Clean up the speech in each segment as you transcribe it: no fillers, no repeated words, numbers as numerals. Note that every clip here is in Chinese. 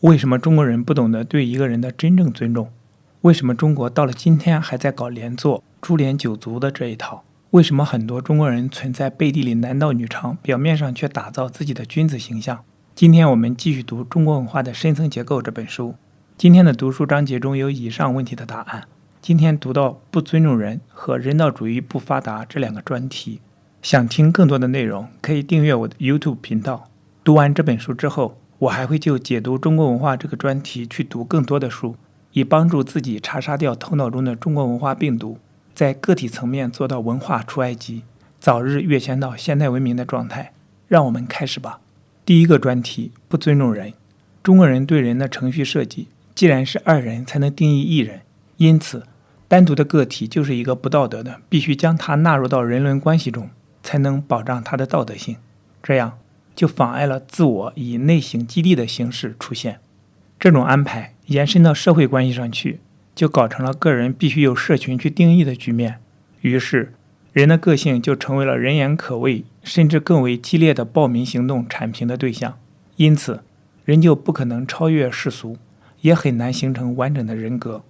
为什么中国人不懂得对一个人的真正尊重？为什么中国到了今天还在搞连坐、株连九族的这一套？为什么很多中国人存在背地里男盗女娼，表面上却打造自己的君子形象？今天我们继续读《中国文化的深层结构》这本书。今天的读书章节中有以上问题的答案。今天读到不尊重人和人道主义不发达这两个专题。想听更多的内容，可以订阅我的 YouTube 频道。读完这本书之后，我还会就解读中国文化这个专题去读更多的书，以帮助自己查杀掉头脑中的中国文化病毒，在个体层面做到文化出埃及，早日跃迁到现代文明的状态。让我们开始吧。第一个专题，不尊重人。中国人对人的程序设计，既然是二人才能定义一人，因此单独的个体就是一个不道德的，必须将它纳入到人伦关系中，才能保障它的道德性。这样就妨碍了自我以内省激励的形式出现。这种安排延伸到社会关系上去，就搞成了个人必须由社群去定义的局面。于是人的个性就成为了人言可畏，甚至更为激烈的暴民行动铲平的对象。因此人就不可能超越世俗，也很难形成完整的人格。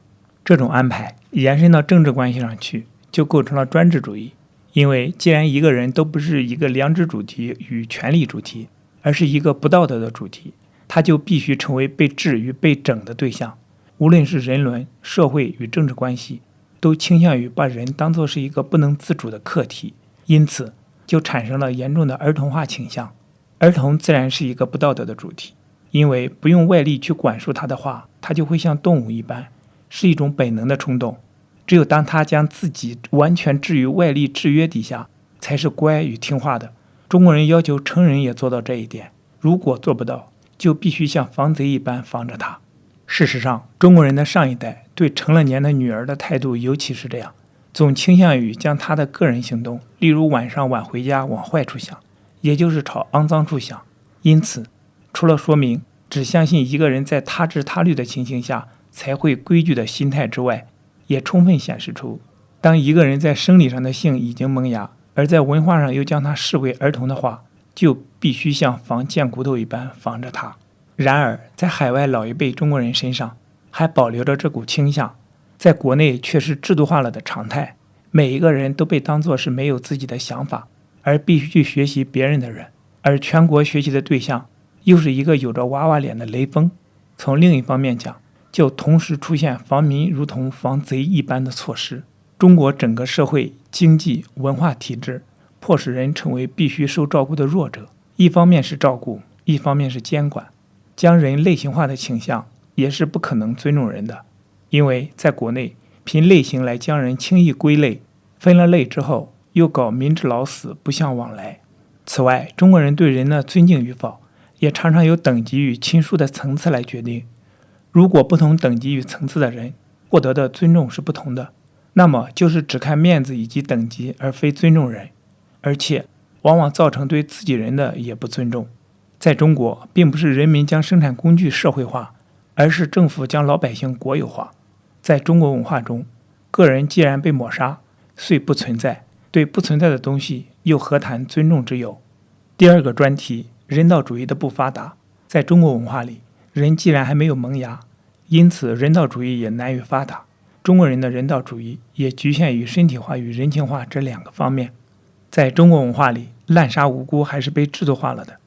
这种安排延伸到政治关系上去，就构成了专制主义。因为既然一个人都不是一个良知主题与权力主题，而是一个不道德的主题，他就必须成为被治与被整的对象。无论是人伦、社会与政治关系，都倾向于把人当作是一个不能自主的客体，因此就产生了严重的儿童化倾向。儿童自然是一个不道德的主题，因为不用外力去管束他的话，他就会像动物一般，是一种本能的冲动。只有当他将自己完全置于外力制约底下，才是乖与听话的。中国人要求成人也做到这一点，如果做不到，就必须像防贼一般防着他。事实上，中国人的上一代对成了年的女儿的态度尤其是这样，总倾向于将她的个人行动，例如晚上晚回家往坏处想，也就是朝肮脏处想。因此除了说明只相信一个人在他治他律的情形下才会规矩的心态之外，也充分显示出，当一个人在生理上的性已经萌芽，而在文化上又将他视为儿童的话，就必须像防贱骨头一般防着他。然而在海外老一辈中国人身上还保留着这股倾向，在国内却是制度化了的常态。每一个人都被当作是没有自己的想法，而必须去学习别人的人，而全国学习的对象又是一个有着娃娃脸的雷锋。从另一方面讲，就同时出现防民如同防贼一般的措施。中国整个社会、经济、文化体制迫使人成为必须受照顾的弱者，一方面是照顾，一方面是监管。将人类型化的倾向也是不可能尊重人的，因为在国内凭类型来将人轻易归类，分了类之后又搞民至老死不相往来。此外，中国人对人的尊敬与否也常常由等级与亲疏的层次来决定。如果不同等级与层次的人获得的尊重是不同的，那么就是只看面子以及等级，而非尊重人，而且往往造成对自己人的也不尊重。在中国，并不是人民将生产工具社会化，而是政府将老百姓国有化。在中国文化中，个人既然被抹杀，遂不存在，对不存在的东西又何谈尊重之有？第二个专题，人道主义的不发达。在中国文化里，人既然还没有萌芽，因此人道主义也难于发达。中国人的人道主义也局限于身体化与人情化这两个方面。在中国文化里，滥杀无辜还是被制度化了的，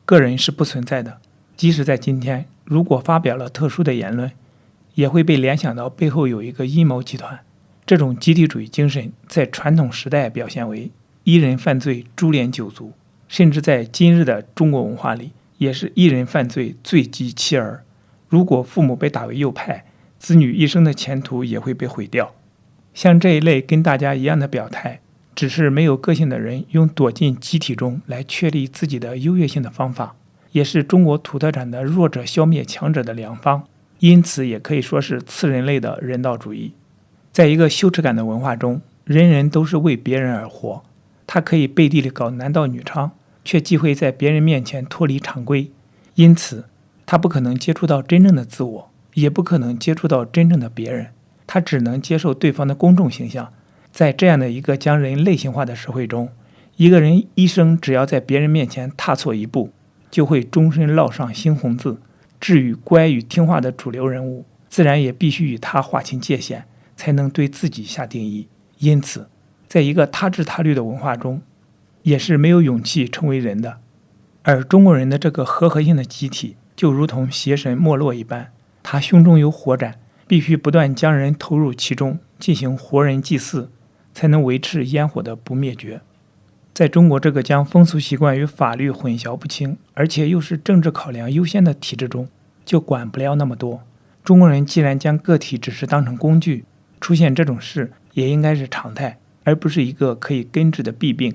个人是不存在的。即使在今天，如果发表了特殊的言论，也会被联想到背后有一个阴谋集团。这种集体主义精神在传统时代表现为一人犯罪株连九族，甚至在今日的中国文化里，也是一人犯罪罪及妻儿。如果父母被打为右派，子女一生的前途也会被毁掉。像这一类跟大家一样的表态，只是没有个性的人用躲进集体中来确立自己的优越性的方法，也是中国土特产的弱者消灭强者的良方，因此也可以说是次人类的人道主义。在一个羞耻感的文化中，人人都是为别人而活，他可以背地里搞男盗女娼，却忌讳在别人面前脱离常规，因此他不可能接触到真正的自我，也不可能接触到真正的别人，他只能接受对方的公众形象。在这样的一个将人类型化的社会中，一个人一生只要在别人面前踏错一步，就会终身烙上猩红字，至于乖与听话的主流人物，自然也必须与他划清界限，才能对自己下定义。因此，在一个他治他律的文化中，也是没有勇气成为人的。而中国人的这个合合性的集体，就如同邪神没落一般，他胸中有火盏，必须不断将人投入其中，进行活人祭祀，才能维持烟火的不灭绝。在中国这个将风俗习惯与法律混淆不清，而且又是政治考量优先的体制中，就管不了那么多。中国人既然将个体只是当成工具，出现这种事也应该是常态，而不是一个可以根治的弊病。